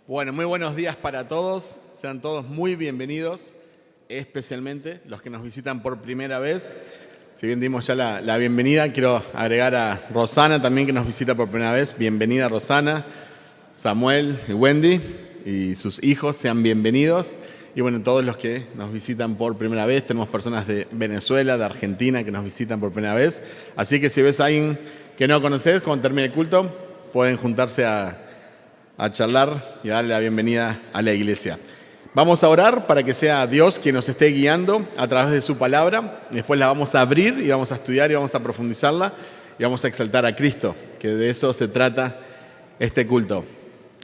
Bueno, muy buenos días para todos. Sean todos muy bienvenidos, especialmente los que nos visitan por primera vez. Si bien dimos ya la bienvenida, quiero agregar a Rosana también, que nos visita por primera vez. Bienvenida, Rosana, Samuel y Wendy y sus hijos, sean bienvenidos. Y bueno, todos los que nos visitan por primera vez, tenemos personas de Venezuela, de Argentina que nos visitan por primera vez. Así que si ves a alguien que no conoces, cuando termine el culto, pueden juntarse a charlar y darle la bienvenida a la iglesia. Vamos a orar para que sea Dios quien nos esté guiando a través de su palabra. Después la vamos a abrir y vamos a estudiar y vamos a profundizarla y vamos a exaltar a Cristo, que de eso se trata este culto.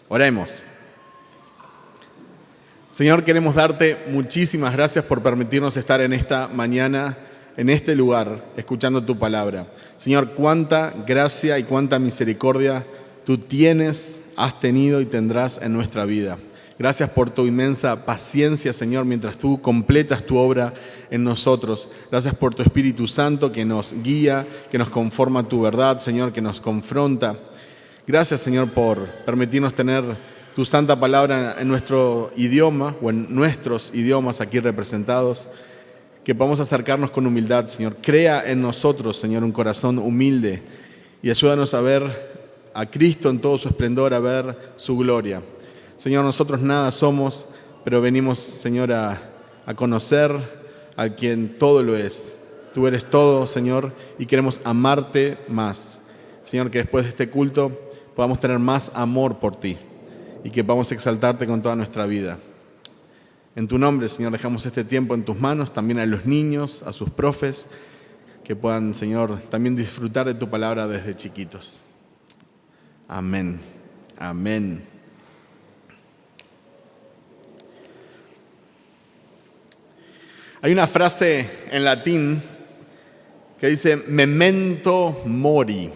Oremos. Señor, queremos darte muchísimas gracias por permitirnos estar en esta mañana, en este lugar, escuchando tu palabra. Señor, cuánta gracia y cuánta misericordia tú tienes, has tenido y tendrás en nuestra vida. Gracias por tu inmensa paciencia, Señor, mientras tú completas tu obra en nosotros. Gracias por tu Espíritu Santo que nos guía, que nos conforma a tu verdad, Señor, que nos confronta. Gracias, Señor, por permitirnos tener tu santa palabra en nuestro idioma o en nuestros idiomas aquí representados. Que podamos acercarnos con humildad, Señor. Crea en nosotros, Señor, un corazón humilde y ayúdanos a ver a Cristo en todo su esplendor, a ver su gloria. Señor, nosotros nada somos, pero venimos, Señor, a conocer a quien todo lo es. Tú eres todo, Señor, y queremos amarte más. Señor, que después de este culto podamos tener más amor por ti y que podamos exaltarte con toda nuestra vida. En tu nombre, Señor, dejamos este tiempo en tus manos, también a los niños, a sus profes, que puedan, Señor, también disfrutar de tu palabra desde chiquitos. Amén. Amén. Hay una frase en latín que dice memento mori.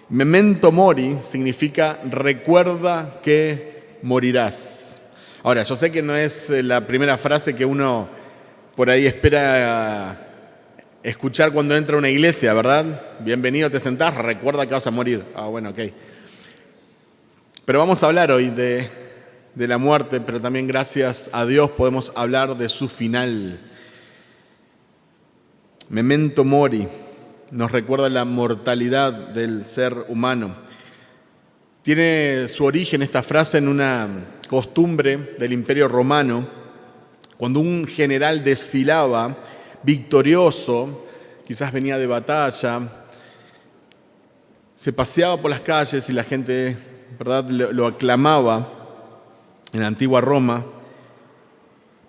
Memento mori significa recuerda que morirás. Ahora, yo sé que no es la primera frase que uno por ahí espera escuchar cuando entra a una iglesia, ¿verdad? Bienvenido, te sentás, recuerda que vas a morir. Bueno, ok. Pero vamos a hablar hoy de la muerte, pero también gracias a Dios podemos hablar de su final. Memento mori nos recuerda la mortalidad del ser humano. Tiene su origen esta frase en una costumbre del Imperio Romano, cuando un general desfilaba victorioso, quizás venía de batalla, se paseaba por las calles y la gente, ¿verdad?, lo aclamaba en la antigua Roma,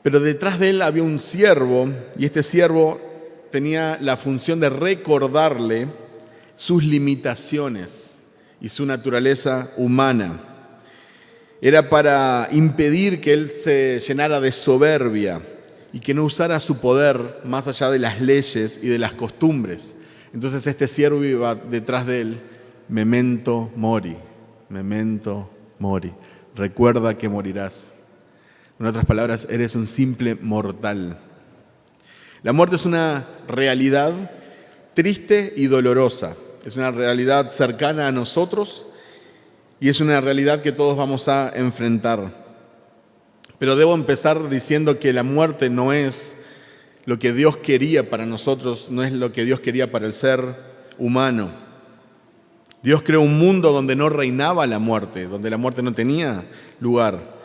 pero detrás de él había un siervo y este siervo tenía la función de recordarle sus limitaciones y su naturaleza humana. Era para impedir que él se llenara de soberbia y que no usara su poder más allá de las leyes y de las costumbres. Entonces este siervo iba detrás de él, memento mori, memento mori, recuerda que morirás. En otras palabras, eres un simple mortal. La muerte es una realidad triste y dolorosa. Es una realidad cercana a nosotros y es una realidad que todos vamos a enfrentar. Pero debo empezar diciendo que la muerte no es lo que Dios quería para nosotros, no es lo que Dios quería para el ser humano. Dios creó un mundo donde no reinaba la muerte, donde la muerte no tenía lugar.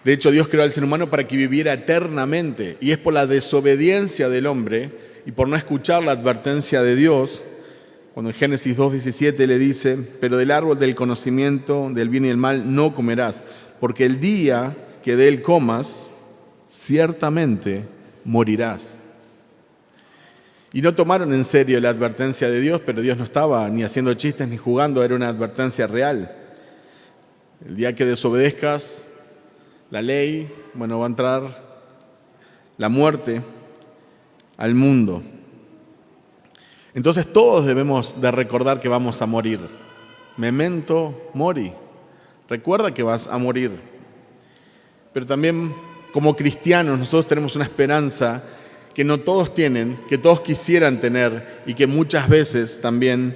De hecho, Dios creó al ser humano para que viviera eternamente, y es por la desobediencia del hombre y por no escuchar la advertencia de Dios, cuando en Génesis 2:17 le dice, pero del árbol del conocimiento del bien y el mal no comerás, porque el día que de él comas, ciertamente morirás. Y no tomaron en serio la advertencia de Dios, pero Dios no estaba ni haciendo chistes ni jugando, era una advertencia real. El día que desobedezcas la ley, va a entrar la muerte al mundo. Entonces todos debemos de recordar que vamos a morir. Memento mori, recuerda que vas a morir. Pero también como cristianos nosotros tenemos una esperanza que no todos tienen, que todos quisieran tener y que muchas veces también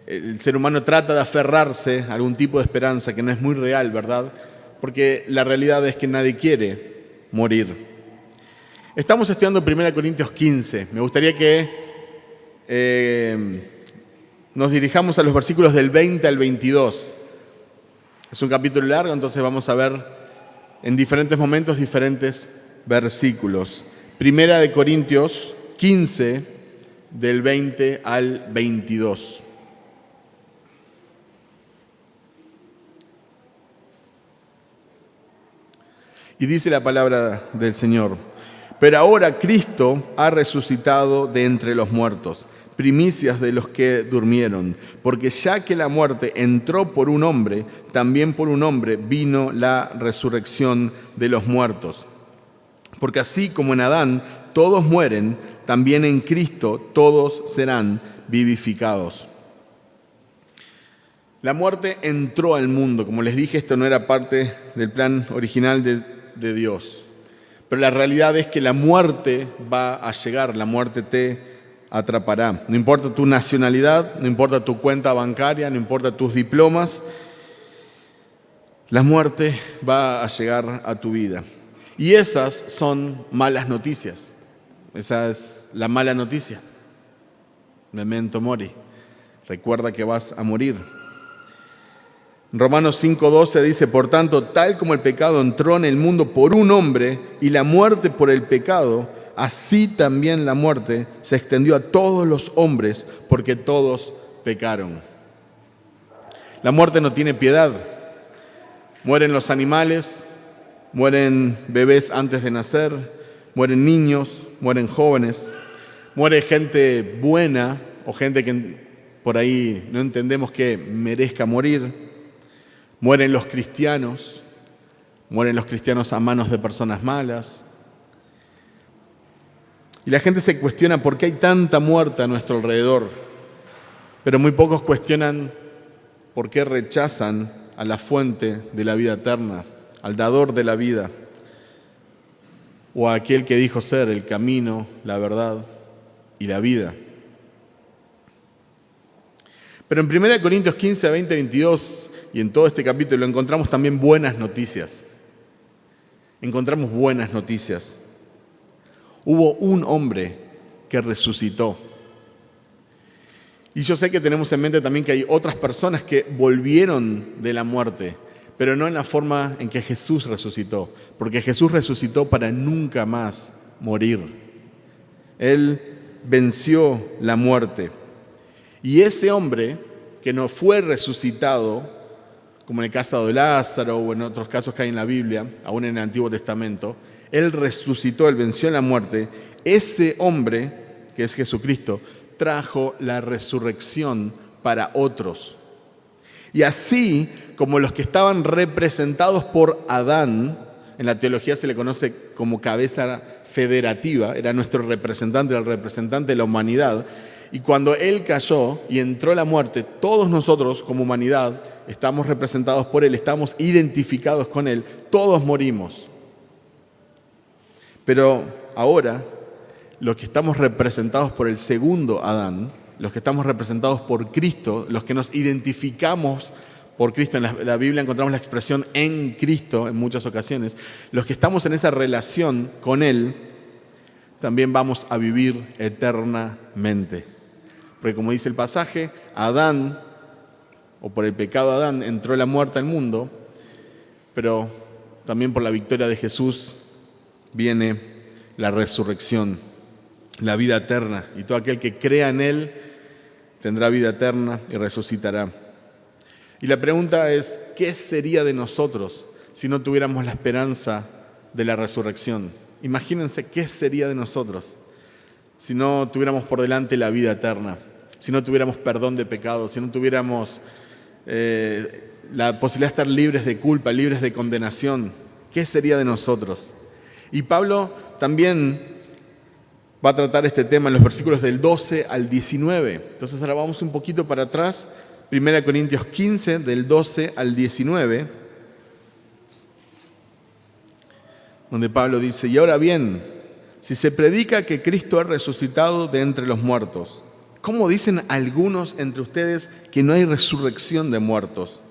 el ser humano trata de aferrarse a algún tipo de esperanza que no es muy real, ¿verdad? Porque la realidad es que nadie quiere morir. Estamos estudiando 1 Corintios 15. Me gustaría que nos dirijamos a los versículos del 20 al 22. Es un capítulo largo, entonces vamos a ver en diferentes momentos diferentes versículos. 1 Corintios 15, del 20 al 22. Y dice la palabra del Señor: pero ahora Cristo ha resucitado de entre los muertos, primicias de los que durmieron, porque ya que la muerte entró por un hombre, también por un hombre vino la resurrección de los muertos. Porque así como en Adán todos mueren, también en Cristo todos serán vivificados. La muerte entró al mundo. Como les dije, esto no era parte del plan original de Dios. Pero la realidad es que la muerte va a llegar, la muerte te atrapará. No importa tu nacionalidad, no importa tu cuenta bancaria, no importa tus diplomas, la muerte va a llegar a tu vida. Y esas son malas noticias. Esa es la mala noticia. Memento mori. Recuerda que vas a morir. Romanos 5:12 dice: por tanto, tal como el pecado entró en el mundo por un hombre y la muerte por el pecado, así también la muerte se extendió a todos los hombres porque todos pecaron. La muerte no tiene piedad. Mueren los animales, mueren bebés antes de nacer, mueren niños, mueren jóvenes, muere gente buena o gente que por ahí no entendemos que merezca morir. Mueren los cristianos a manos de personas malas. Y la gente se cuestiona por qué hay tanta muerte a nuestro alrededor, pero muy pocos cuestionan por qué rechazan a la fuente de la vida eterna, al dador de la vida, o a aquel que dijo ser el camino, la verdad y la vida. Pero en 1 Corintios 15, 20, 22... y en todo este capítulo encontramos también buenas noticias. Encontramos buenas noticias. Hubo un hombre que resucitó. Y yo sé que tenemos en mente también que hay otras personas que volvieron de la muerte, pero no en la forma en que Jesús resucitó, porque Jesús resucitó para nunca más morir. Él venció la muerte. Y ese hombre que no fue resucitado, como en el caso de Lázaro o en otros casos que hay en la Biblia, aún en el Antiguo Testamento, Él resucitó, Él venció la muerte. Ese hombre, que es Jesucristo, trajo la resurrección para otros. Y así como los que estaban representados por Adán, en la teología se le conoce como cabeza federativa, era nuestro representante, el representante de la humanidad, y cuando Él cayó y entró la muerte, todos nosotros como humanidad estamos representados por Él, estamos identificados con Él, todos morimos. Pero ahora, los que estamos representados por el segundo Adán, los que estamos representados por Cristo, los que nos identificamos por Cristo, en la Biblia encontramos la expresión en Cristo en muchas ocasiones, los que estamos en esa relación con Él, también vamos a vivir eternamente. Porque como dice el pasaje, Adán, o por el pecado de Adán, entró la muerte al mundo, pero también por la victoria de Jesús viene la resurrección, la vida eterna. Y todo aquel que crea en Él tendrá vida eterna y resucitará. Y la pregunta es, ¿qué sería de nosotros si no tuviéramos la esperanza de la resurrección? Imagínense qué sería de nosotros si no tuviéramos por delante la vida eterna, si no tuviéramos perdón de pecados, si no tuviéramos la posibilidad de estar libres de culpa, libres de condenación. ¿Qué sería de nosotros? Y Pablo también va a tratar este tema en los versículos del 12 al 19. Entonces ahora vamos un poquito para atrás, 1 Corintios 15, del 12 al 19, donde Pablo dice: y ahora bien, si se predica que Cristo ha resucitado de entre los muertos, ¿Cómo dicen algunos entre ustedes que no hay resurrección de muertos?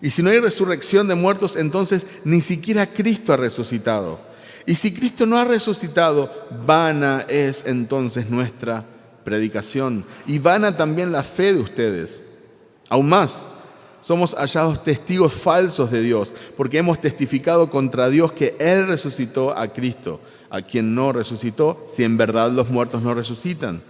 Y si no hay resurrección de muertos, entonces ni siquiera Cristo ha resucitado. Y si Cristo no ha resucitado, vana es entonces nuestra predicación y vana también la fe de ustedes. Aún más, somos hallados testigos falsos de Dios, porque hemos testificado contra Dios que Él resucitó a Cristo, a quien no resucitó, si en verdad los muertos no resucitan.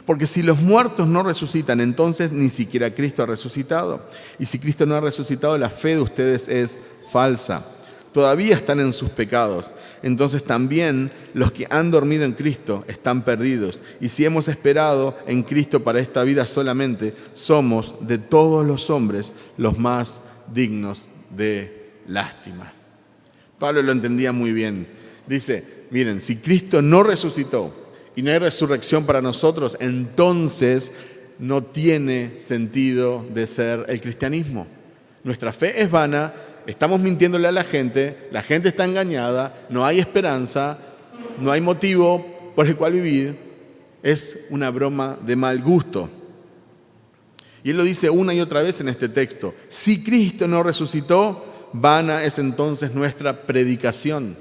Porque si los muertos no resucitan, entonces ni siquiera Cristo ha resucitado. Y si Cristo no ha resucitado, la fe de ustedes es falsa. Todavía están en sus pecados. Entonces también los que han dormido en Cristo están perdidos. Y si hemos esperado en Cristo para esta vida solamente, somos de todos los hombres los más dignos de lástima. Pablo lo entendía muy bien. Dice, miren, si Cristo no resucitó y no hay resurrección para nosotros, entonces no tiene sentido de ser el cristianismo. Nuestra fe es vana. Estamos mintiéndole a la gente está engañada, no hay esperanza, no hay motivo por el cual vivir. Es una broma de mal gusto. Y él lo dice una y otra vez en este texto. Si Cristo no resucitó, vana es entonces nuestra predicación.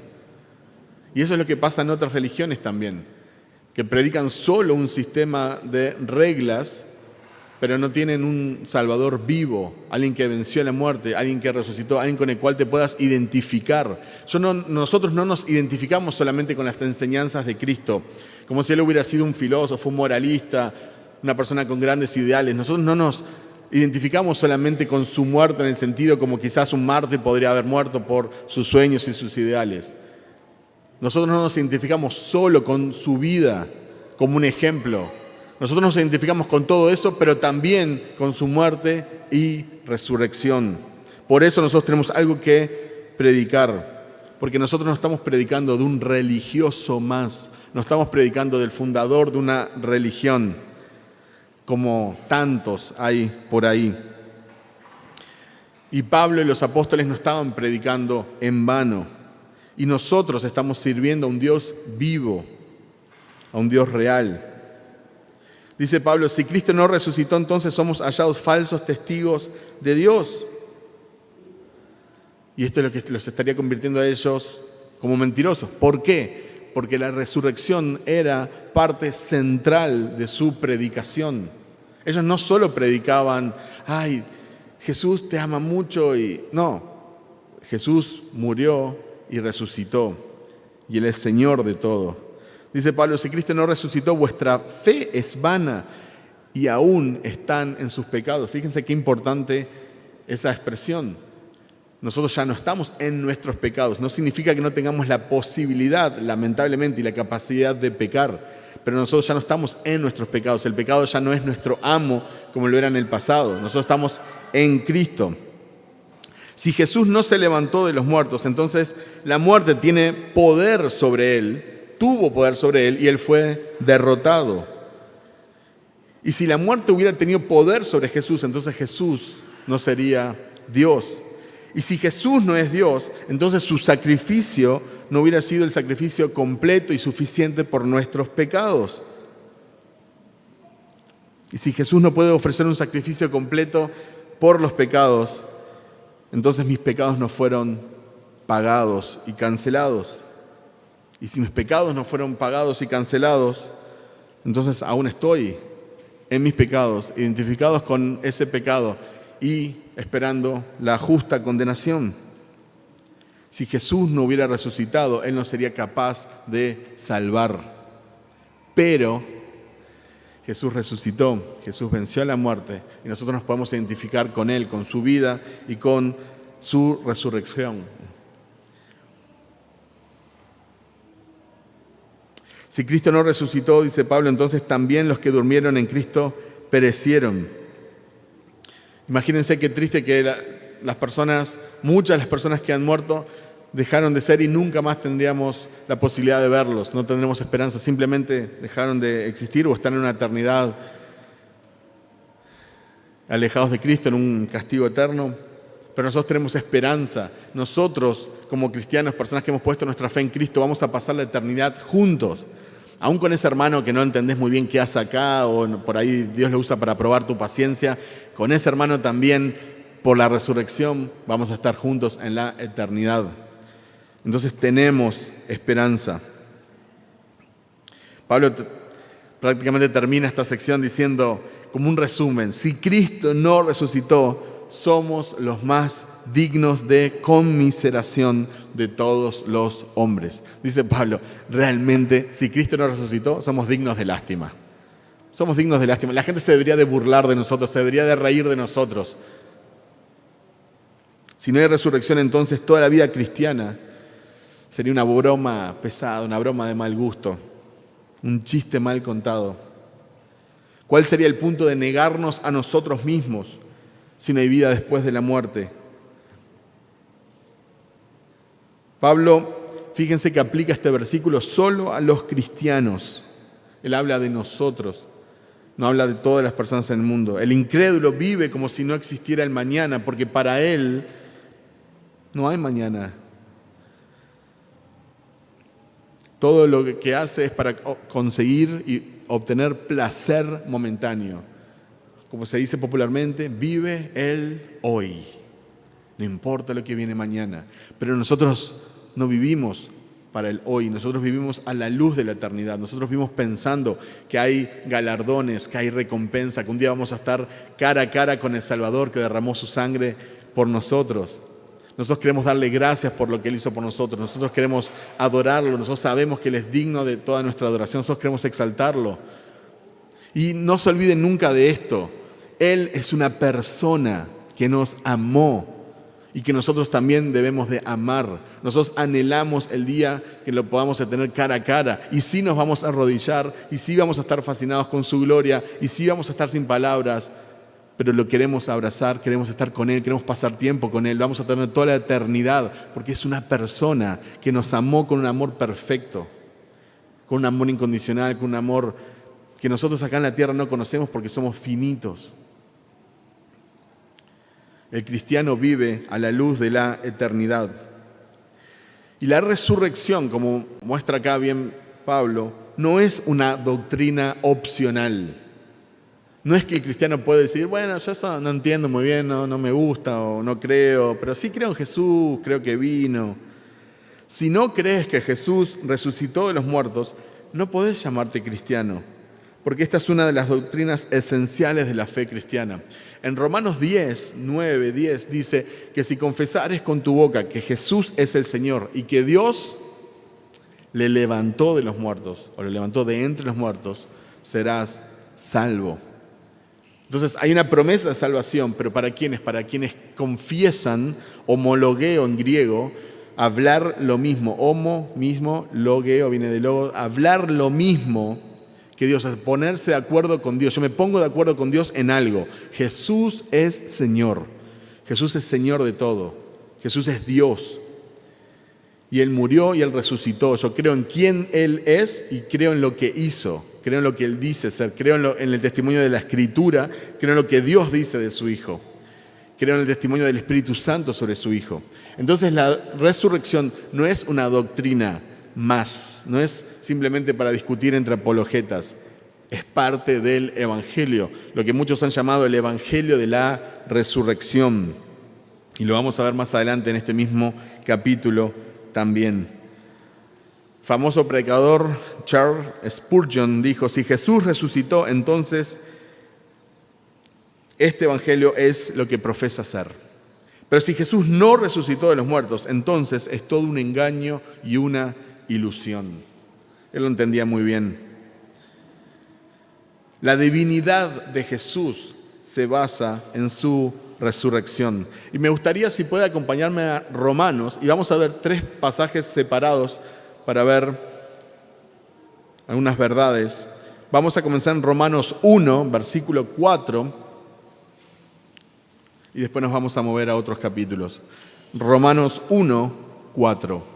Y eso es lo que pasa en otras religiones también, que predican solo un sistema de reglas, pero no tienen un Salvador vivo, alguien que venció la muerte, alguien que resucitó, alguien con el cual te puedas identificar. Nosotros no nos identificamos solamente con las enseñanzas de Cristo, como si Él hubiera sido un filósofo, un moralista, una persona con grandes ideales. Nosotros no nos identificamos solamente con su muerte en el sentido como quizás un mártir podría haber muerto por sus sueños y sus ideales. Nosotros no nos identificamos solo con su vida como un ejemplo. Nosotros nos identificamos con todo eso, pero también con su muerte y resurrección. Por eso nosotros tenemos algo que predicar, porque nosotros no estamos predicando de un religioso más, no estamos predicando del fundador de una religión, como tantos hay por ahí. Y Pablo y los apóstoles no estaban predicando en vano, y nosotros estamos sirviendo a un Dios vivo, a un Dios real. Dice Pablo, si Cristo no resucitó, entonces somos hallados falsos testigos de Dios. Y esto es lo que los estaría convirtiendo a ellos como mentirosos. ¿Por qué? Porque la resurrección era parte central de su predicación. Ellos no solo predicaban, ay, Jesús te ama mucho y no, Jesús murió y resucitó y Él es Señor de todo. Dice Pablo, si Cristo no resucitó, vuestra fe es vana y aún están en sus pecados. Fíjense qué importante esa expresión. Nosotros ya no estamos en nuestros pecados. No significa que no tengamos la posibilidad, lamentablemente, y la capacidad de pecar. Pero nosotros ya no estamos en nuestros pecados. El pecado ya no es nuestro amo como lo era en el pasado. Nosotros estamos en Cristo. Si Jesús no se levantó de los muertos, entonces la muerte tiene poder sobre Él. Tuvo poder sobre Él y Él fue derrotado. Y si la muerte hubiera tenido poder sobre Jesús, entonces Jesús no sería Dios. Y si Jesús no es Dios, entonces su sacrificio no hubiera sido el sacrificio completo y suficiente por nuestros pecados. Y si Jesús no puede ofrecer un sacrificio completo por los pecados, entonces mis pecados no fueron pagados y cancelados. Y si mis pecados no fueron pagados y cancelados, entonces aún estoy en mis pecados, identificados con ese pecado y esperando la justa condenación. Si Jesús no hubiera resucitado, Él no sería capaz de salvar. Pero Jesús resucitó, Jesús venció a la muerte y nosotros nos podemos identificar con Él, con su vida y con su resurrección. Si Cristo no resucitó, dice Pablo, entonces también los que durmieron en Cristo perecieron. Imagínense qué triste que muchas de las personas que han muerto dejaron de ser y nunca más tendríamos la posibilidad de verlos. No tendremos esperanza, simplemente dejaron de existir o están en una eternidad alejados de Cristo en un castigo eterno. Pero nosotros tenemos esperanza. Nosotros, como cristianos, personas que hemos puesto nuestra fe en Cristo, vamos a pasar la eternidad juntos. Aún con ese hermano que no entendés muy bien qué hace acá, o por ahí Dios lo usa para probar tu paciencia, con ese hermano también, por la resurrección, vamos a estar juntos en la eternidad. Entonces tenemos esperanza. Pablo prácticamente termina esta sección diciendo, como un resumen, si Cristo no resucitó, somos los más dignos de conmiseración de todos los hombres. Dice Pablo, realmente, si Cristo no resucitó, somos dignos de lástima. Somos dignos de lástima. La gente se debería de burlar de nosotros, se debería de reír de nosotros. Si no hay resurrección, entonces toda la vida cristiana sería una broma pesada, una broma de mal gusto, un chiste mal contado. ¿Cuál sería el punto de negarnos a nosotros mismos si no hay vida después de la muerte? Pablo, fíjense que aplica este versículo solo a los cristianos. Él habla de nosotros, no habla de todas las personas en el mundo. El incrédulo vive como si no existiera el mañana, porque para él no hay mañana. Todo lo que hace es para conseguir y obtener placer momentáneo. Como se dice popularmente, vive el hoy. No importa lo que viene mañana. Pero nosotros no vivimos para el hoy. Nosotros vivimos a la luz de la eternidad. Nosotros vivimos pensando que hay galardones, que hay recompensa, que un día vamos a estar cara a cara con el Salvador que derramó su sangre por nosotros. Nosotros queremos darle gracias por lo que Él hizo por nosotros. Nosotros queremos adorarlo. Nosotros sabemos que Él es digno de toda nuestra adoración. Nosotros queremos exaltarlo. Y no se olviden nunca de esto. Él es una persona que nos amó y que nosotros también debemos de amar. Nosotros anhelamos el día que lo podamos tener cara a cara. Y sí nos vamos a arrodillar, y sí vamos a estar fascinados con su gloria, y sí vamos a estar sin palabras. Pero lo queremos abrazar, queremos estar con Él, queremos pasar tiempo con Él, vamos a tener toda la eternidad, porque es una persona que nos amó con un amor perfecto, con un amor incondicional, con un amor que nosotros acá en la tierra no conocemos porque somos finitos. El cristiano vive a la luz de la eternidad. Y la resurrección, como muestra acá bien Pablo, no es una doctrina opcional. No es que el cristiano puede decir, bueno, yo eso no entiendo muy bien, no me gusta o no creo, pero sí creo en Jesús, creo que vino. Si no crees que Jesús resucitó de los muertos, no podés llamarte cristiano, porque esta es una de las doctrinas esenciales de la fe cristiana. En Romanos 10, 9, 10 dice que si confesares con tu boca que Jesús es el Señor y que Dios le levantó de los muertos, o le levantó de entre los muertos, serás salvo. Entonces hay una promesa de salvación, pero ¿para quiénes? Para quienes confiesan, homologueo en griego, hablar lo mismo. Homo, mismo, logeo, viene de logo, hablar lo mismo que Dios, es ponerse de acuerdo con Dios. Yo me pongo de acuerdo con Dios en algo. Jesús es Señor. Jesús es Señor de todo. Jesús es Dios. Y Él murió y Él resucitó. Yo creo en quién Él es y creo en lo que hizo. Creo en lo que Él dice ser. Creo en el testimonio de la Escritura. Creo en lo que Dios dice de su Hijo. Creo en el testimonio del Espíritu Santo sobre su Hijo. Entonces la resurrección no es una doctrina más. No es simplemente para discutir entre apologetas. Es parte del Evangelio. Lo que muchos han llamado el Evangelio de la resurrección. Y lo vamos a ver más adelante en este mismo capítulo también. Famoso predicador Charles Spurgeon dijo, si Jesús resucitó, entonces este evangelio es lo que profesa ser. Pero si Jesús no resucitó de los muertos, entonces es todo un engaño y una ilusión. Él lo entendía muy bien. La divinidad de Jesús se basa en su resurrección. Y me gustaría si puede acompañarme a Romanos, y vamos a ver 3 pasajes separados para ver algunas verdades. Vamos a comenzar en Romanos 1, versículo 4, y después nos vamos a mover a otros capítulos. Romanos 1, 4.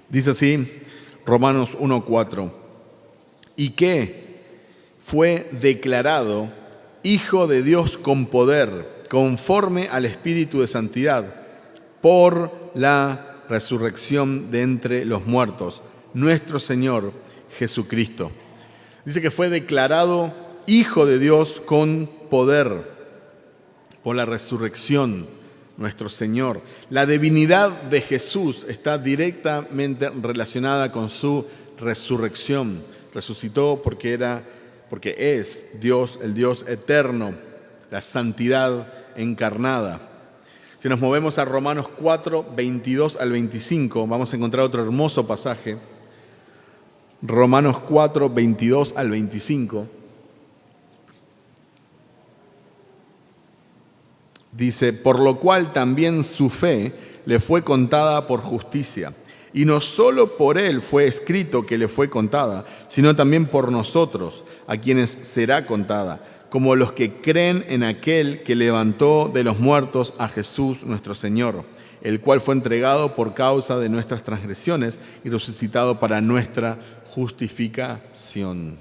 Dice así, Romanos 1, 4. ¿Y qué? fue declarado Hijo de Dios con poder, conforme al Espíritu de Santidad, por la resurrección de entre los muertos, nuestro Señor Jesucristo. Dice que fue declarado Hijo de Dios con poder, por la resurrección, nuestro Señor. La divinidad de Jesús está directamente relacionada con su resurrección. Resucitó porque es Dios, el Dios eterno, la santidad encarnada. Si nos movemos a Romanos 4, 22 al 25, vamos a encontrar otro hermoso pasaje. Romanos 4, 22 al 25. Dice, por lo cual también su fe le fue contada por justicia. Y no solo por él fue escrito que le fue contada, sino también por nosotros, a quienes será contada, como los que creen en aquel que levantó de los muertos a Jesús nuestro Señor, el cual fue entregado por causa de nuestras transgresiones y resucitado para nuestra justificación.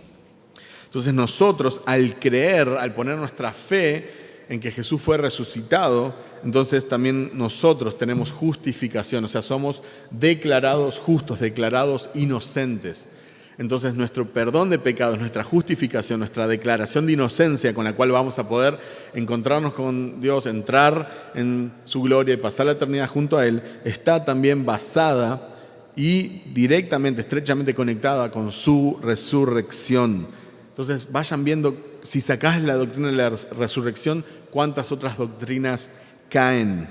Entonces nosotros, al creer, al poner nuestra fe en que Jesús fue resucitado, entonces también nosotros tenemos justificación, o sea, somos declarados justos, declarados inocentes. Entonces nuestro perdón de pecados, nuestra justificación, nuestra declaración de inocencia con la cual vamos a poder encontrarnos con Dios, entrar en su gloria y pasar la eternidad junto a Él, está también basada y directamente, estrechamente conectada con su resurrección. Entonces vayan viendo, si sacás la doctrina de la resurrección, cuántas otras doctrinas caen.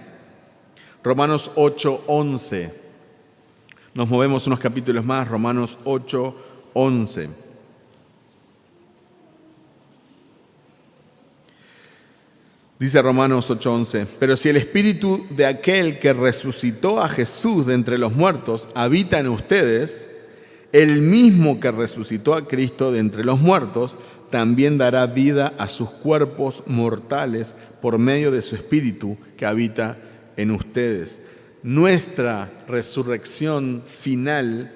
Romanos 8, 11. Nos movemos unos capítulos más, Romanos 8, 11. Dice Romanos 8:11, pero si el Espíritu de aquel que resucitó a Jesús de entre los muertos habita en ustedes, el mismo que resucitó a Cristo de entre los muertos también dará vida a sus cuerpos mortales por medio de su Espíritu que habita en ustedes. Nuestra resurrección final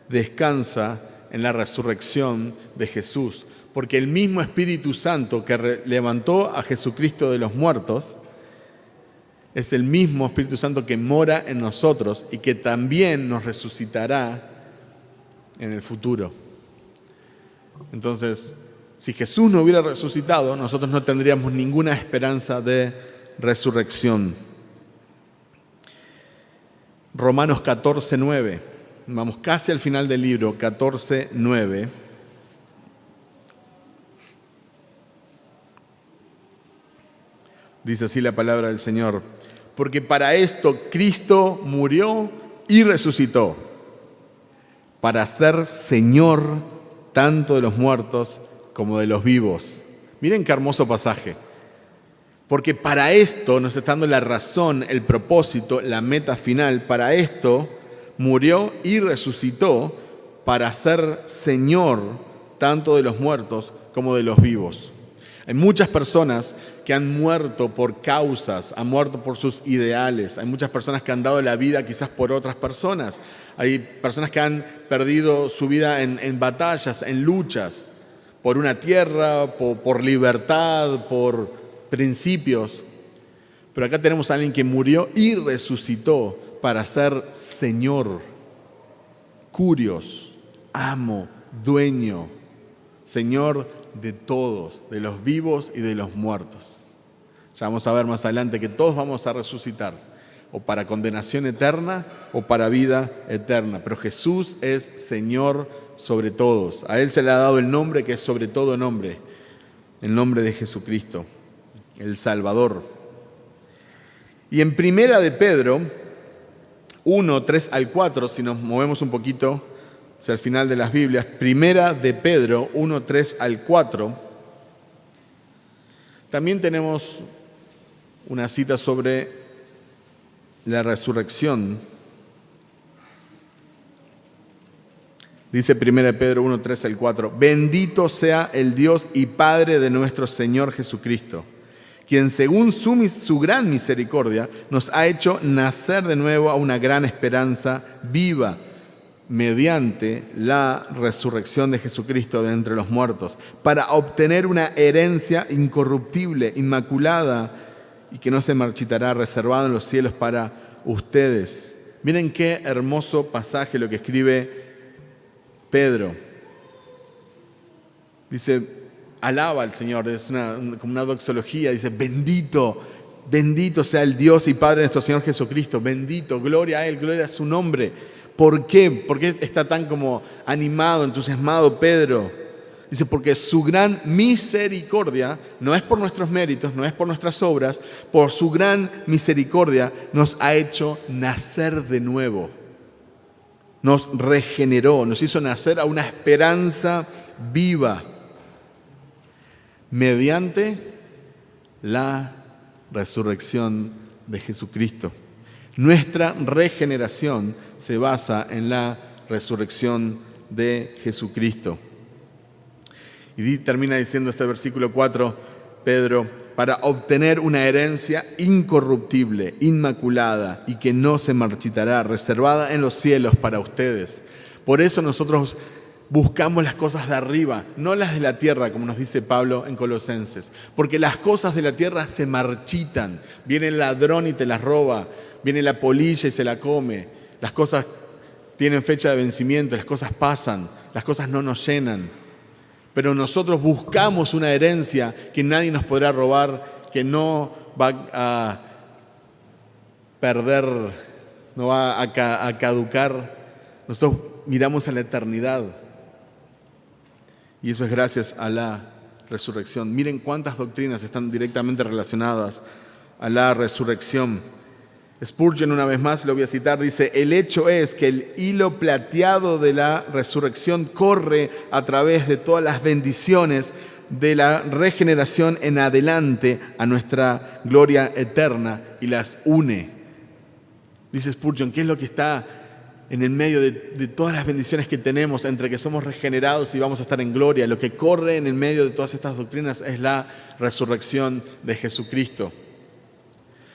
descansa en la resurrección de Jesús, porque el mismo Espíritu Santo que levantó a Jesucristo de los muertos es el mismo Espíritu Santo que mora en nosotros y que también nos resucitará en el futuro. Entonces, si Jesús no hubiera resucitado, nosotros no tendríamos ninguna esperanza de resurrección. Romanos 14:9. Vamos casi al final del libro, 14:9. Dice así la palabra del Señor. Porque para esto Cristo murió y resucitó, para ser Señor tanto de los muertos como de los vivos. Miren qué hermoso pasaje. Porque para esto nos está dando la razón, el propósito, la meta final. Para esto murió y resucitó para ser Señor tanto de los muertos como de los vivos. Hay muchas personas que han muerto por causas, han muerto por sus ideales. Hay muchas personas que han dado la vida quizás por otras personas. Hay personas que han perdido su vida en batallas, en luchas, por una tierra, por libertad, por principios. Pero acá tenemos a alguien que murió y resucitó para ser Señor, Curios, amo, dueño, Señor de todos, de los vivos y de los muertos. Ya vamos a ver más adelante que todos vamos a resucitar, o para condenación eterna o para vida eterna. Pero Jesús es Señor sobre todos. A Él se le ha dado el nombre que es sobre todo nombre, el nombre de Jesucristo, el Salvador. Y en Primera de Pedro 1, 3 al 4, si nos movemos un poquito hacia el final de las Biblias, Primera de Pedro 1, 3 al 4, también tenemos una cita sobre la resurrección. Dice 1 Pedro 1, 3 al 4, bendito sea el Dios y Padre de nuestro Señor Jesucristo, quien según su gran misericordia nos ha hecho nacer de nuevo a una gran esperanza viva mediante la resurrección de Jesucristo de entre los muertos, para obtener una herencia incorruptible, inmaculada y que no se marchitará, reservada en los cielos para ustedes. Miren qué hermoso pasaje lo que escribe Pedro. Dice, alaba al Señor, es como una doxología, dice, bendito sea el Dios y Padre de nuestro Señor Jesucristo, bendito, gloria a Él, gloria a su nombre. ¿Por qué? ¿Por qué está tan como animado, entusiasmado Pedro? Dice, porque su gran misericordia, no es por nuestros méritos, no es por nuestras obras, por su gran misericordia nos ha hecho nacer de nuevo. Nos regeneró, nos hizo nacer a una esperanza viva mediante la resurrección de Jesucristo. Nuestra regeneración se basa en la resurrección de Jesucristo. Y termina diciendo este versículo 4, Pedro, para obtener una herencia incorruptible, inmaculada y que no se marchitará, reservada en los cielos para ustedes. Por eso nosotros buscamos las cosas de arriba, no las de la tierra, como nos dice Pablo en Colosenses. Porque las cosas de la tierra se marchitan. Viene el ladrón y te las roba. Viene la polilla y se la come. Las cosas tienen fecha de vencimiento, las cosas pasan, las cosas no nos llenan. Pero nosotros buscamos una herencia que nadie nos podrá robar, que no va a perder, no va a caducar. Nosotros miramos a la eternidad. Y eso es gracias a la resurrección. Miren cuántas doctrinas están directamente relacionadas a la resurrección. Spurgeon, una vez más, lo voy a citar, dice, el hecho es que el hilo plateado de la resurrección corre a través de todas las bendiciones de la regeneración en adelante a nuestra gloria eterna y las une. Dice Spurgeon, ¿qué es lo que está en el medio de todas las bendiciones que tenemos entre que somos regenerados y vamos a estar en gloria? Lo que corre en el medio de todas estas doctrinas es la resurrección de Jesucristo.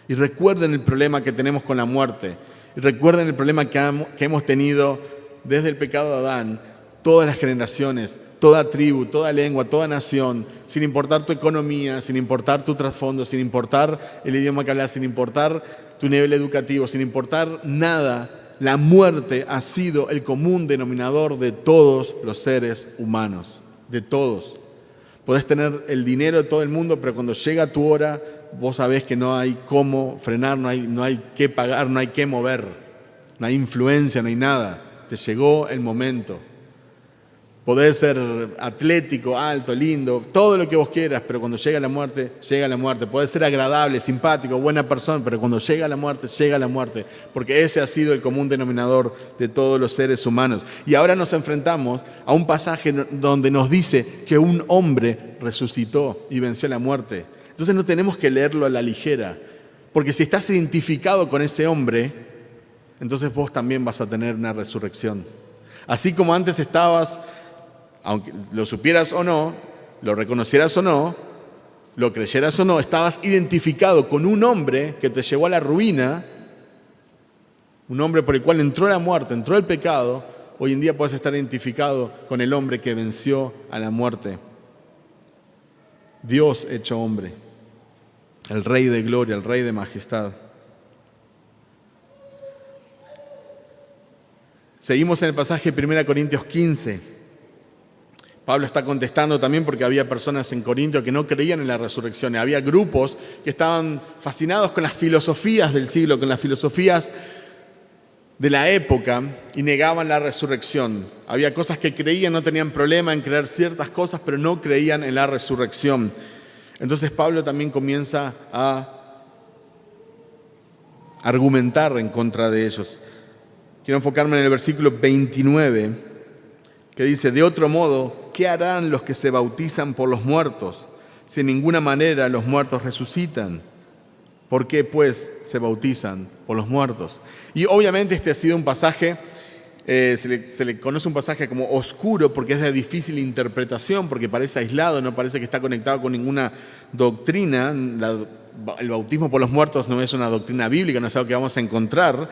Y recuerden el problema que tenemos con la muerte. Y recuerden el problema que hemos tenido desde el pecado de Adán, todas las generaciones, toda tribu, toda lengua, toda nación, sin importar tu economía, sin importar tu trasfondo, sin importar el idioma que hablas, sin importar tu nivel educativo, sin importar nada, la muerte ha sido el común denominador de todos los seres humanos, de todos. Podés tener el dinero de todo el mundo, pero cuando llega tu hora, vos sabés que no hay cómo frenar, no hay qué pagar, no hay qué mover, no hay influencia, no hay nada. Te llegó el momento. Podés ser atlético, alto, lindo, todo lo que vos quieras, pero cuando llega la muerte, llega la muerte. Podés ser agradable, simpático, buena persona, pero cuando llega la muerte, porque ese ha sido el común denominador de todos los seres humanos. Y ahora nos enfrentamos a un pasaje donde nos dice que un hombre resucitó y venció la muerte. Entonces no tenemos que leerlo a la ligera, porque si estás identificado con ese hombre, entonces vos también vas a tener una resurrección. Así como antes estabas, aunque lo supieras o no, lo reconocieras o no, lo creyeras o no, estabas identificado con un hombre que te llevó a la ruina, un hombre por el cual entró la muerte, entró el pecado. Hoy en día puedes estar identificado con el hombre que venció a la muerte. Dios hecho hombre, el Rey de gloria, el Rey de majestad. Seguimos en el pasaje de 1 Corintios 15. Pablo está contestando también porque había personas en Corinto que no creían en la resurrección. Había grupos que estaban fascinados con las filosofías del siglo, con las filosofías de la época y negaban la resurrección. Había cosas que creían, no tenían problema en creer ciertas cosas, pero no creían en la resurrección. Entonces Pablo también comienza a argumentar en contra de ellos. Quiero enfocarme en el versículo 29, que dice, de otro modo, ¿qué harán los que se bautizan por los muertos? Si en ninguna manera los muertos resucitan. ¿Por qué, pues, se bautizan por los muertos? Y obviamente este ha sido un pasaje, se le conoce un pasaje como oscuro porque es de difícil interpretación, porque parece aislado, no parece que está conectado con ninguna doctrina. El bautismo por los muertos no es una doctrina bíblica, no es algo que vamos a encontrar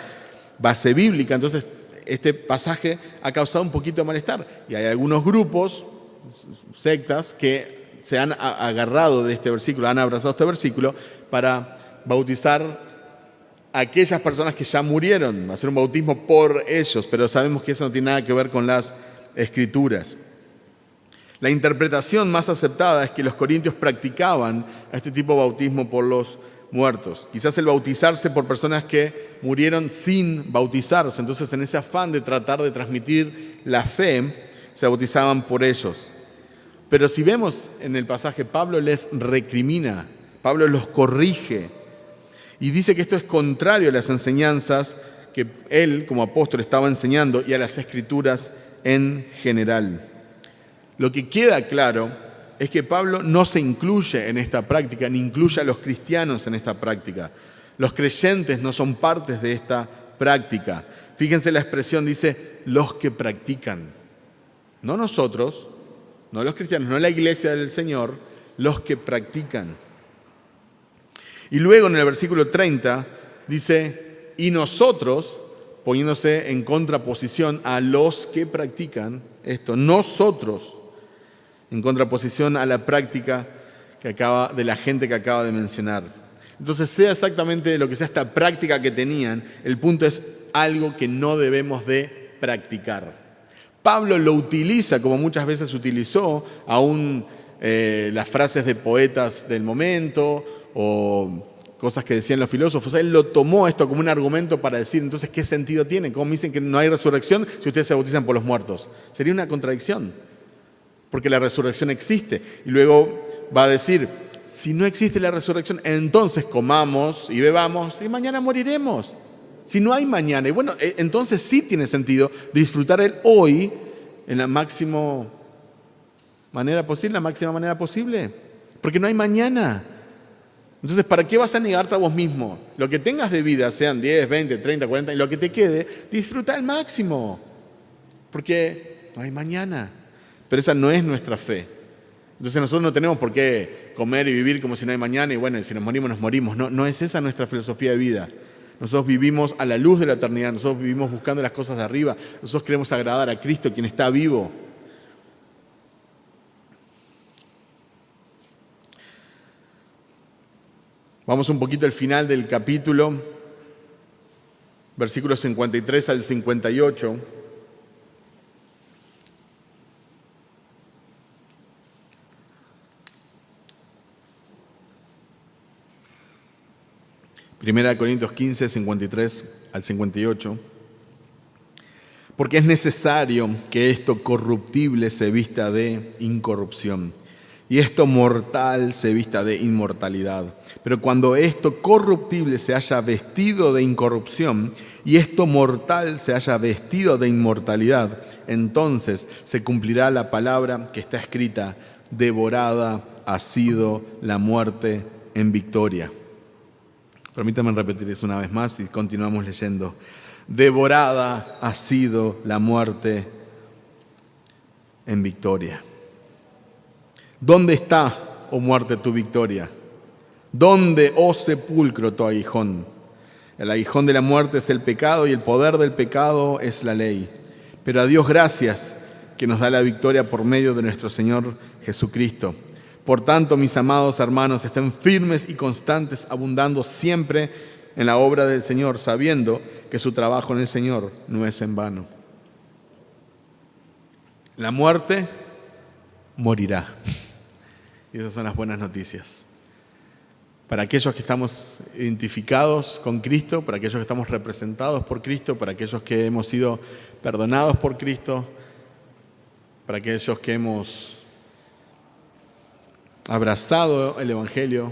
base bíblica. Entonces este pasaje ha causado un poquito de malestar. Y hay algunos grupos, sectas, que se han agarrado de este versículo, han abrazado este versículo para bautizar a aquellas personas que ya murieron, hacer un bautismo por ellos, pero sabemos que eso no tiene nada que ver con las Escrituras. La interpretación más aceptada es que los corintios practicaban este tipo de bautismo por los muertos. Quizás el bautizarse por personas que murieron sin bautizarse. Entonces, en ese afán de tratar de transmitir la fe, se bautizaban por ellos. Pero si vemos en el pasaje, Pablo les recrimina, Pablo los corrige y dice que esto es contrario a las enseñanzas que él como apóstol estaba enseñando y a las Escrituras en general. Lo que queda claro es que Pablo no se incluye en esta práctica, ni incluye a los cristianos en esta práctica. Los creyentes no son partes de esta práctica. Fíjense la expresión, dice, los que practican. No nosotros, no los cristianos, no la iglesia del Señor, los que practican. Y luego en el versículo 30 dice, y nosotros, poniéndose en contraposición a los que practican esto, nosotros, en contraposición a la práctica de la gente que acaba de mencionar. Entonces, sea exactamente lo que sea esta práctica que tenían, el punto es algo que no debemos de practicar. Pablo lo utiliza, como muchas veces utilizó, aún las frases de poetas del momento o cosas que decían los filósofos. Él lo tomó esto como un argumento para decir, entonces, ¿qué sentido tiene? ¿Cómo me dicen que no hay resurrección si ustedes se bautizan por los muertos? Sería una contradicción. Porque la resurrección existe. Y luego va a decir, si no existe la resurrección, entonces comamos y bebamos y mañana moriremos. Si no hay mañana, y bueno, entonces sí tiene sentido disfrutar el hoy en la máxima manera posible, porque no hay mañana. Entonces, ¿para qué vas a negarte a vos mismo? Lo que tengas de vida, sean 10, 20, 30, 40, y lo que te quede, disfruta al máximo, porque no hay mañana. Pero esa no es nuestra fe. Entonces nosotros no tenemos por qué comer y vivir como si no hay mañana y bueno, si nos morimos, nos morimos. No es esa nuestra filosofía de vida. Nosotros vivimos a la luz de la eternidad, nosotros vivimos buscando las cosas de arriba, nosotros queremos agradar a Cristo, quien está vivo. Vamos un poquito al final del capítulo, versículos 53 al 58. Primera de Corintios 15, 53 al 58. Porque es necesario que esto corruptible se vista de incorrupción y esto mortal se vista de inmortalidad. Pero cuando esto corruptible se haya vestido de incorrupción y esto mortal se haya vestido de inmortalidad, entonces se cumplirá la palabra que está escrita: devorada ha sido la muerte en victoria. Permítanme repetir eso una vez más y continuamos leyendo. Devorada ha sido la muerte en victoria. ¿Dónde está, oh muerte, tu victoria? ¿Dónde, oh sepulcro, tu aguijón? El aguijón de la muerte es el pecado y el poder del pecado es la ley. Pero a Dios gracias que nos da la victoria por medio de nuestro Señor Jesucristo. Por tanto, mis amados hermanos, estén firmes y constantes, abundando siempre en la obra del Señor, sabiendo que su trabajo en el Señor no es en vano. La muerte morirá. Y esas son las buenas noticias. Para aquellos que estamos identificados con Cristo, para aquellos que estamos representados por Cristo, para aquellos que hemos sido perdonados por Cristo, para aquellos que hemos abrazado el Evangelio,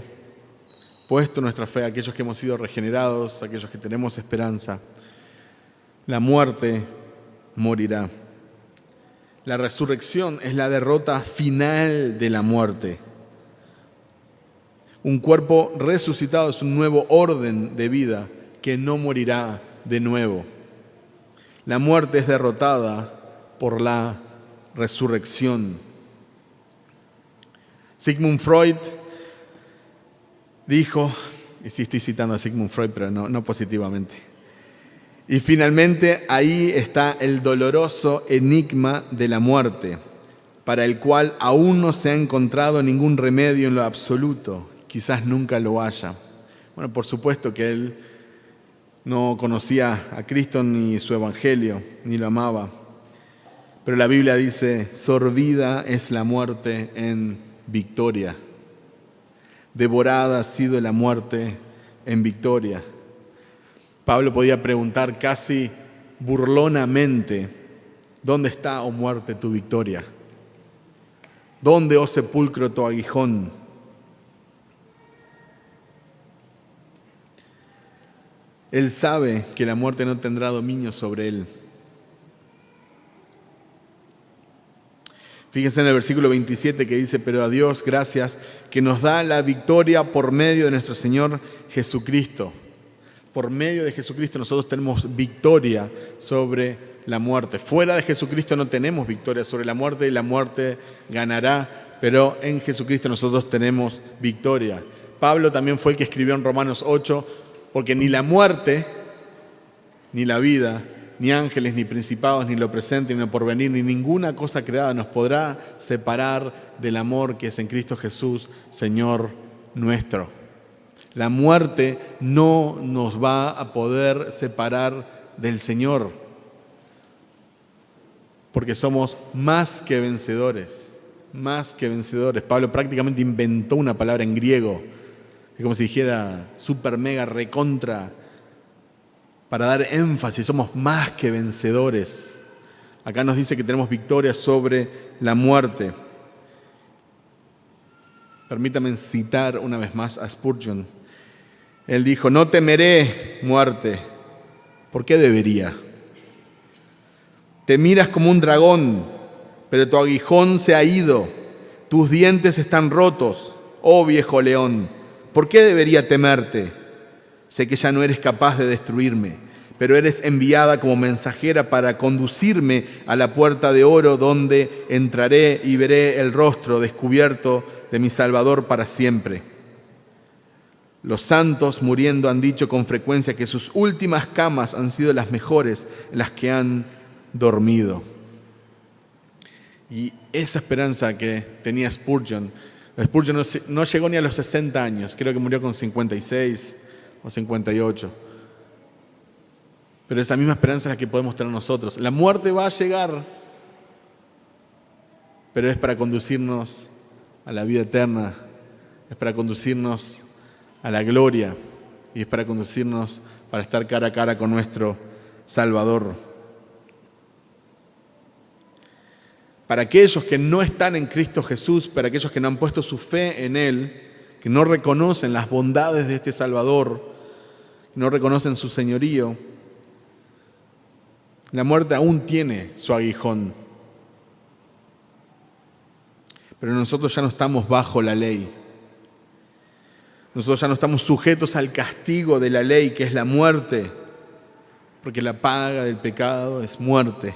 puesto nuestra fe, aquellos que hemos sido regenerados, aquellos que tenemos esperanza, la muerte morirá. La resurrección es la derrota final de la muerte. Un cuerpo resucitado es un nuevo orden de vida que no morirá de nuevo. La muerte es derrotada por la resurrección. Sigmund Freud dijo, y sí estoy citando a Sigmund Freud, pero no positivamente, Y finalmente ahí está el doloroso enigma de la muerte, para el cual aún no se ha encontrado ningún remedio en lo absoluto, quizás nunca lo haya. Bueno, por supuesto que él no conocía a Cristo ni su evangelio, ni lo amaba. Pero la Biblia dice, sorbida es la muerte en victoria. Devorada ha sido la muerte en victoria. Pablo podía preguntar casi burlonamente, ¿dónde está, oh muerte, tu victoria? ¿Dónde, oh sepulcro, tu aguijón? Él sabe que la muerte no tendrá dominio sobre él. Fíjense en el versículo 27 que dice, pero a Dios gracias que nos da la victoria por medio de nuestro Señor Jesucristo. Por medio de Jesucristo nosotros tenemos victoria sobre la muerte. Fuera de Jesucristo no tenemos victoria sobre la muerte y la muerte ganará, pero en Jesucristo nosotros tenemos victoria. Pablo también fue el que escribió en Romanos 8, porque ni la muerte, ni la vida, ni ángeles, ni principados, ni lo presente, ni lo porvenir, ni ninguna cosa creada nos podrá separar del amor que es en Cristo Jesús, Señor nuestro. La muerte no nos va a poder separar del Señor, porque somos más que vencedores, más que vencedores. Pablo prácticamente inventó una palabra en griego, es como si dijera super, mega, recontra, para dar énfasis, somos más que vencedores. Acá nos dice que tenemos victoria sobre la muerte. Permítame citar una vez más a Spurgeon. Él dijo, no temeré muerte. ¿Por qué debería? Te miras como un dragón, pero tu aguijón se ha ido. Tus dientes están rotos, oh viejo león. ¿Por qué debería temerte? Sé que ya no eres capaz de destruirme, pero eres enviada como mensajera para conducirme a la puerta de oro donde entraré y veré el rostro descubierto de mi Salvador para siempre. Los santos muriendo han dicho con frecuencia que sus últimas camas han sido las mejores en las que han dormido. Y esa esperanza que tenía Spurgeon no llegó ni a los 60 años, creo que murió con 56 o 58. Pero esa misma esperanza es la que podemos tener nosotros. La muerte va a llegar, pero es para conducirnos a la vida eterna, es para conducirnos a la gloria y es para conducirnos para estar cara a cara con nuestro Salvador. Para aquellos que no están en Cristo Jesús, para aquellos que no han puesto su fe en Él, que no reconocen las bondades de este Salvador, que no reconocen su señorío, la muerte aún tiene su aguijón. Pero nosotros ya no estamos bajo la ley. Nosotros ya no estamos sujetos al castigo de la ley, que es la muerte, porque la paga del pecado es muerte.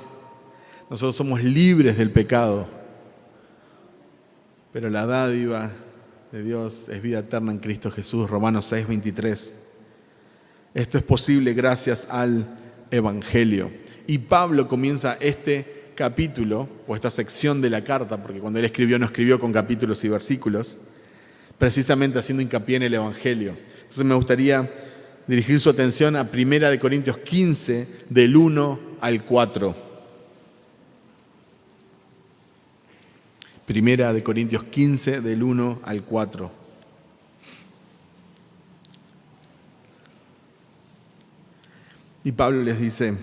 Nosotros somos libres del pecado, pero la dádiva de Dios es vida eterna en Cristo Jesús, Romanos 6:23. Esto es posible gracias al Evangelio. Y Pablo comienza este capítulo, o esta sección de la carta, porque cuando él escribió no escribió con capítulos y versículos, precisamente haciendo hincapié en el Evangelio. Entonces me gustaría dirigir su atención a 1 Corintios 15, del 1 al 4. 1 Corintios 15, del 1 al 4. Y Pablo les dice,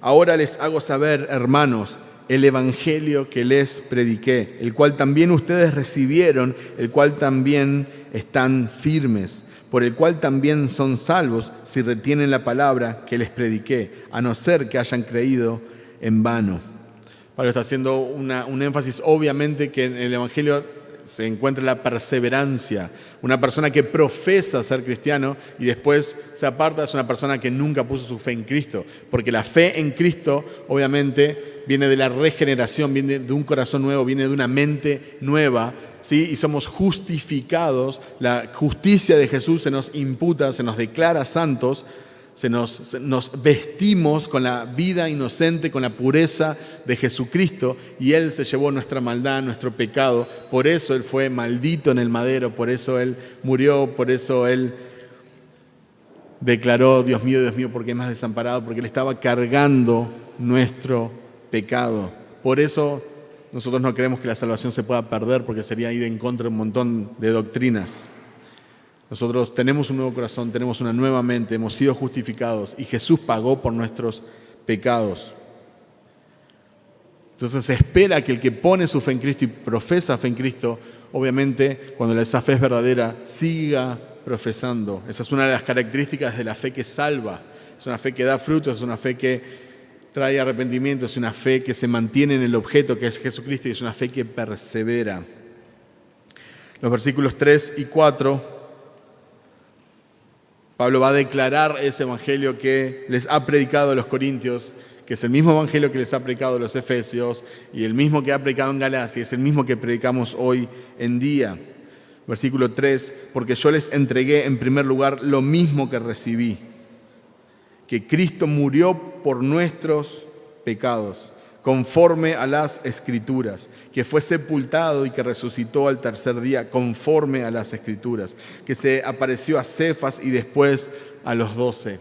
ahora les hago saber, hermanos, el evangelio que les prediqué, el cual también ustedes recibieron, el cual también están firmes, por el cual también son salvos si retienen la palabra que les prediqué, a no ser que hayan creído en vano. Pablo está haciendo un énfasis, obviamente, que en el evangelio se encuentra la perseverancia. Una persona que profesa ser cristiano y después se aparta es una persona que nunca puso su fe en Cristo, porque la fe en Cristo obviamente viene de la regeneración, viene de un corazón nuevo, viene de una mente nueva, ¿sí? Y somos justificados, la justicia de Jesús se nos imputa, se nos declara santos nos vestimos con la vida inocente, con la pureza de Jesucristo, y Él se llevó nuestra maldad, nuestro pecado. Por eso Él fue maldito en el madero, por eso Él murió, por eso Él declaró: Dios mío, ¿por qué me has desamparado? Porque Él estaba cargando nuestro pecado. Por eso nosotros no creemos que la salvación se pueda perder, porque sería ir en contra de un montón de doctrinas. Nosotros tenemos un nuevo corazón, tenemos una nueva mente, hemos sido justificados y Jesús pagó por nuestros pecados. Entonces se espera que el que pone su fe en Cristo y profesa fe en Cristo, obviamente cuando esa fe es verdadera, siga profesando. Esa es una de las características de la fe que salva. Es una fe que da frutos, es una fe que trae arrepentimiento, es una fe que se mantiene en el objeto que es Jesucristo y es una fe que persevera. Los versículos 3 y 4, Pablo va a declarar ese evangelio que les ha predicado a los corintios, que es el mismo evangelio que les ha predicado a los efesios y el mismo que ha predicado en Galacia, es el mismo que predicamos hoy en día. Versículo 3, porque yo les entregué en primer lugar lo mismo que recibí, que Cristo murió por nuestros pecados, conforme a las Escrituras, que fue sepultado y que resucitó al tercer día, conforme a las Escrituras, que se apareció a Cefas y después a los 12.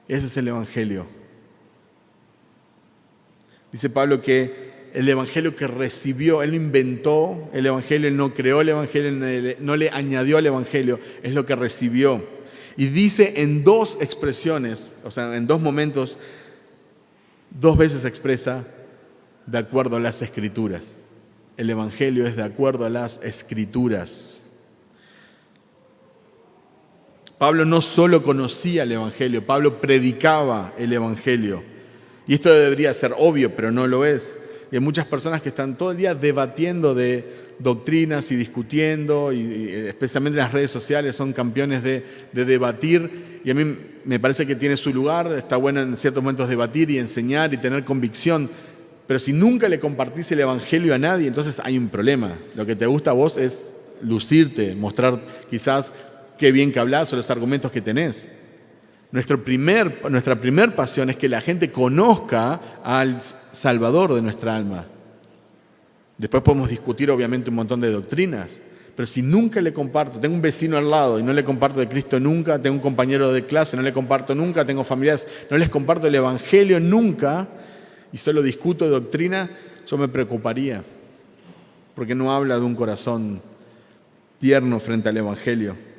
Ese es el Evangelio. Dice Pablo que el Evangelio que recibió, Él no inventó el Evangelio, Él no creó el Evangelio, no le añadió al Evangelio, es lo que recibió. Y dice en dos expresiones, o sea, en dos momentos, dos veces expresa de acuerdo a las Escrituras. El Evangelio es de acuerdo a las Escrituras. Pablo no solo conocía el Evangelio, Pablo predicaba el Evangelio. Y esto debería ser obvio, pero no lo es. Y hay muchas personas que están todo el día debatiendo de doctrinas y discutiendo, y especialmente en las redes sociales son campeones de debatir. Y a mí me parece que tiene su lugar, está bueno en ciertos momentos debatir y enseñar y tener convicción. Pero si nunca le compartís el Evangelio a nadie, entonces hay un problema. Lo que te gusta a vos es lucirte, mostrar quizás qué bien que hablás o los argumentos que tenés. Nuestra primer pasión es que la gente conozca al Salvador de nuestra alma. Después podemos discutir obviamente un montón de doctrinas, pero si nunca le comparto, tengo un vecino al lado y no le comparto de Cristo nunca, tengo un compañero de clase, no le comparto nunca, tengo familiares, no les comparto el Evangelio nunca y solo discuto de doctrina, yo me preocuparía, porque no habla de un corazón tierno frente al Evangelio.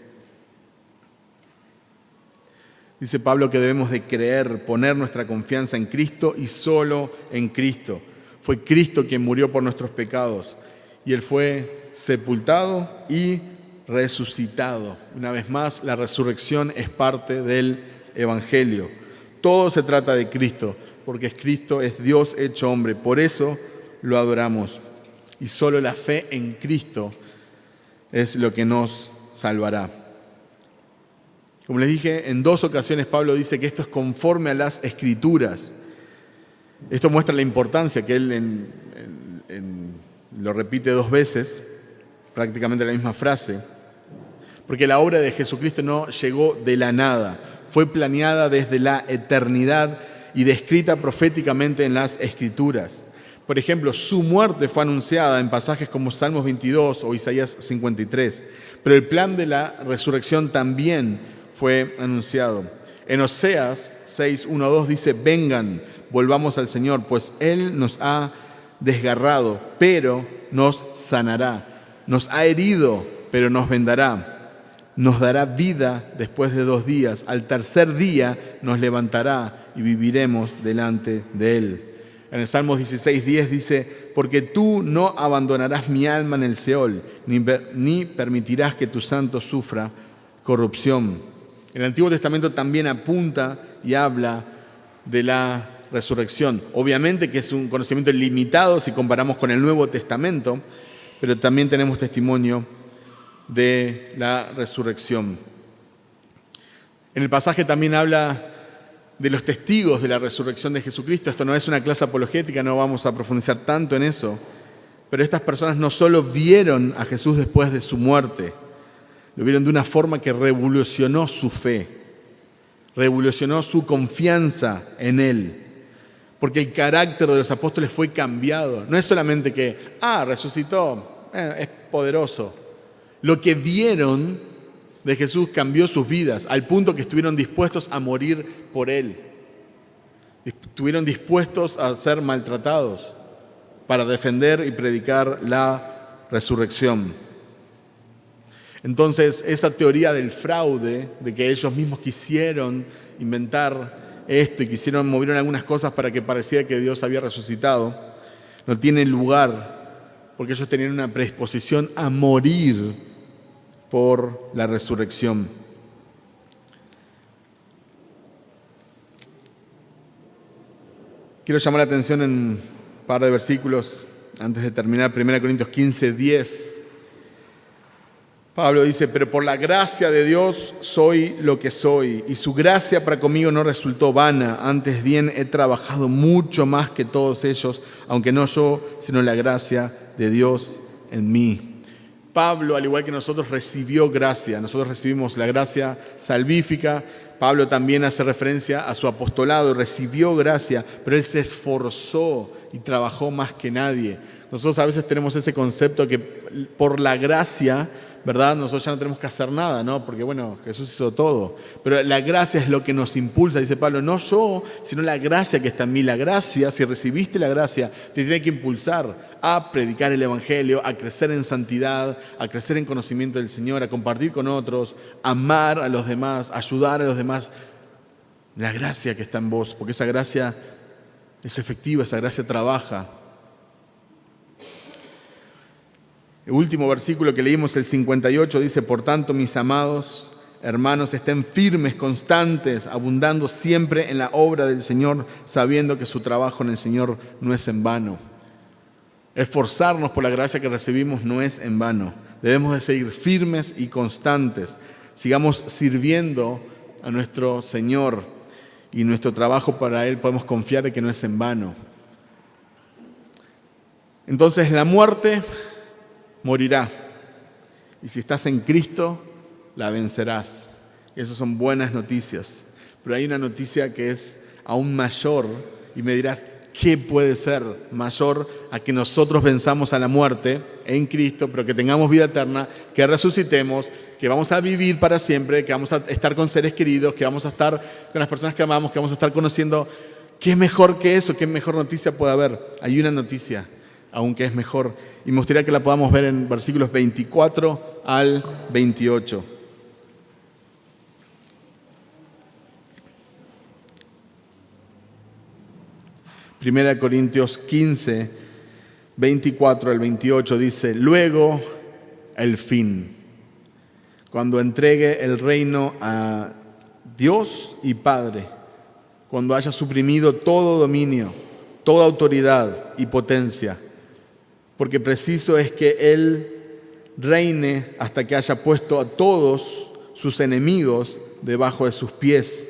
Dice Pablo que debemos de creer, poner nuestra confianza en Cristo y solo en Cristo. Fue Cristo quien murió por nuestros pecados y Él fue sepultado y resucitado. Una vez más, la resurrección es parte del Evangelio. Todo se trata de Cristo, porque Cristo es Dios hecho hombre. Por eso lo adoramos. Y solo la fe en Cristo es lo que nos salvará. Como les dije, en dos ocasiones Pablo dice que esto es conforme a las Escrituras. Esto muestra la importancia que él lo repite dos veces, prácticamente la misma frase, porque la obra de Jesucristo no llegó de la nada, fue planeada desde la eternidad y descrita proféticamente en las Escrituras. Por ejemplo, su muerte fue anunciada en pasajes como Salmos 22 o Isaías 53, pero el plan de la resurrección también fue anunciado. En Oseas 6:1-2 dice: vengan, volvamos al Señor, pues Él nos ha desgarrado, pero nos sanará. Nos ha herido, pero nos vendará. Nos dará vida después de 2 días. Al tercer día nos levantará y viviremos delante de Él. En el Salmos 16:10 dice: porque tú no abandonarás mi alma en el Seol, ni permitirás que tu santo sufra corrupción. El Antiguo Testamento también apunta y habla de la resurrección. Obviamente que es un conocimiento limitado si comparamos con el Nuevo Testamento, pero también tenemos testimonio de la resurrección. En el pasaje también habla de los testigos de la resurrección de Jesucristo. Esto no es una clase apologética, no vamos a profundizar tanto en eso, pero estas personas no solo vieron a Jesús después de su muerte, lo vieron de una forma que revolucionó su fe. revolucionó su confianza en Él. Porque el carácter de los apóstoles fue cambiado. No es solamente que, resucitó, es poderoso. Lo que vieron de Jesús cambió sus vidas, al punto que estuvieron dispuestos a morir por Él. Estuvieron dispuestos a ser maltratados para defender y predicar la resurrección. Entonces, esa teoría del fraude, de que ellos mismos quisieron inventar esto y movieron algunas cosas para que pareciera que Dios había resucitado, no tiene lugar, porque ellos tenían una predisposición a morir por la resurrección. Quiero llamar la atención en un par de versículos antes de terminar. 1 Corintios 15:10. Pablo dice: pero por la gracia de Dios soy lo que soy, y su gracia para conmigo no resultó vana, antes bien he trabajado mucho más que todos ellos, aunque no yo, sino la gracia de Dios en mí. Pablo, al igual que nosotros, recibió gracia. Nosotros recibimos la gracia salvífica. Pablo también hace referencia a su apostolado, recibió gracia, pero él se esforzó y trabajó más que nadie. Nosotros a veces tenemos ese concepto que por la gracia, ¿verdad?, nosotros ya no tenemos que hacer nada, ¿no? Porque, bueno, Jesús hizo todo. Pero la gracia es lo que nos impulsa, dice Pablo, no yo, sino la gracia que está en mí. La gracia, si recibiste la gracia, te tiene que impulsar a predicar el Evangelio, a crecer en santidad, a crecer en conocimiento del Señor, a compartir con otros, amar a los demás, ayudar a los demás. La gracia que está en vos, porque esa gracia es efectiva, esa gracia trabaja. El último versículo que leímos, el 58, dice: por tanto, mis amados hermanos, estén firmes, constantes, abundando siempre en la obra del Señor, sabiendo que su trabajo en el Señor no es en vano. Esforzarnos por la gracia que recibimos no es en vano. Debemos de seguir firmes y constantes. Sigamos sirviendo a nuestro Señor, y nuestro trabajo para Él podemos confiar de que no es en vano. Entonces, la muerte morirá, y si estás en Cristo, la vencerás. Y esas son buenas noticias. Pero hay una noticia que es aún mayor, y me dirás, ¿qué puede ser mayor a que nosotros venzamos a la muerte en Cristo, pero que tengamos vida eterna, que resucitemos, que vamos a vivir para siempre, que vamos a estar con seres queridos, que vamos a estar con las personas que amamos, que vamos a estar conociendo? ¿Qué mejor que eso? ¿Qué mejor noticia puede haber? Hay una noticia aunque es mejor, y me gustaría que la podamos ver en versículos 24 al 28. Primera Corintios 15, 24 al 28 dice: luego el fin, cuando entregue el reino a Dios y Padre, cuando haya suprimido todo dominio, toda autoridad y potencia, porque preciso es que Él reine hasta que haya puesto a todos sus enemigos debajo de sus pies.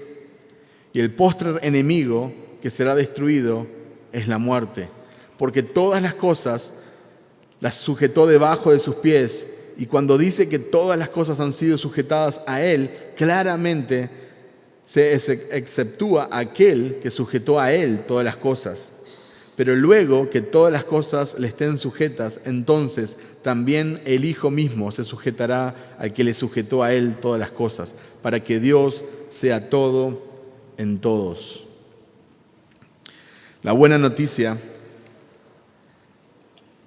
Y el postrer enemigo que será destruido es la muerte, porque todas las cosas las sujetó debajo de sus pies. Y cuando dice que todas las cosas han sido sujetadas a Él, claramente se exceptúa aquel que sujetó a Él todas las cosas. Pero luego que todas las cosas le estén sujetas, entonces también el Hijo mismo se sujetará al que le sujetó a Él todas las cosas, para que Dios sea todo en todos. La buena noticia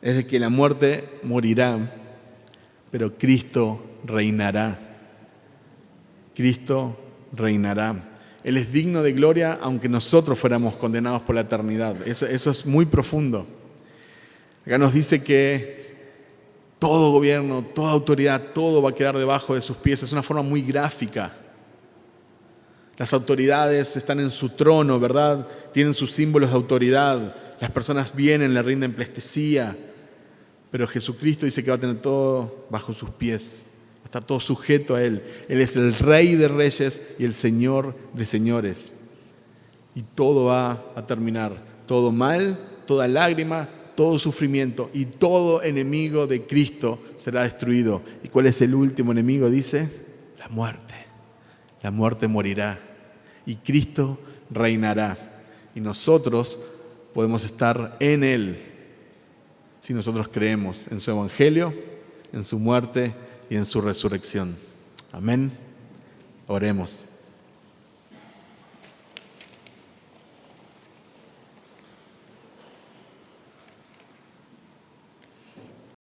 es de que la muerte morirá, pero Cristo reinará. Cristo reinará. Él es digno de gloria aunque nosotros fuéramos condenados por la eternidad. Eso es muy profundo. Acá nos dice que todo gobierno, toda autoridad, todo va a quedar debajo de sus pies. Es una forma muy gráfica. Las autoridades están en su trono, ¿verdad? Tienen sus símbolos de autoridad. Las personas vienen, le rinden pleitesía. Pero Jesucristo dice que va a tener todo bajo sus pies. Está todo sujeto a Él. Él es el Rey de reyes y el Señor de señores. Y todo va a terminar. Todo mal, toda lágrima, todo sufrimiento y todo enemigo de Cristo será destruido. ¿Y cuál es el último enemigo? Dice, la muerte. La muerte morirá. y Cristo reinará. Y nosotros podemos estar en Él si nosotros creemos en su Evangelio, en su muerte y en su resurrección. Amén. Oremos.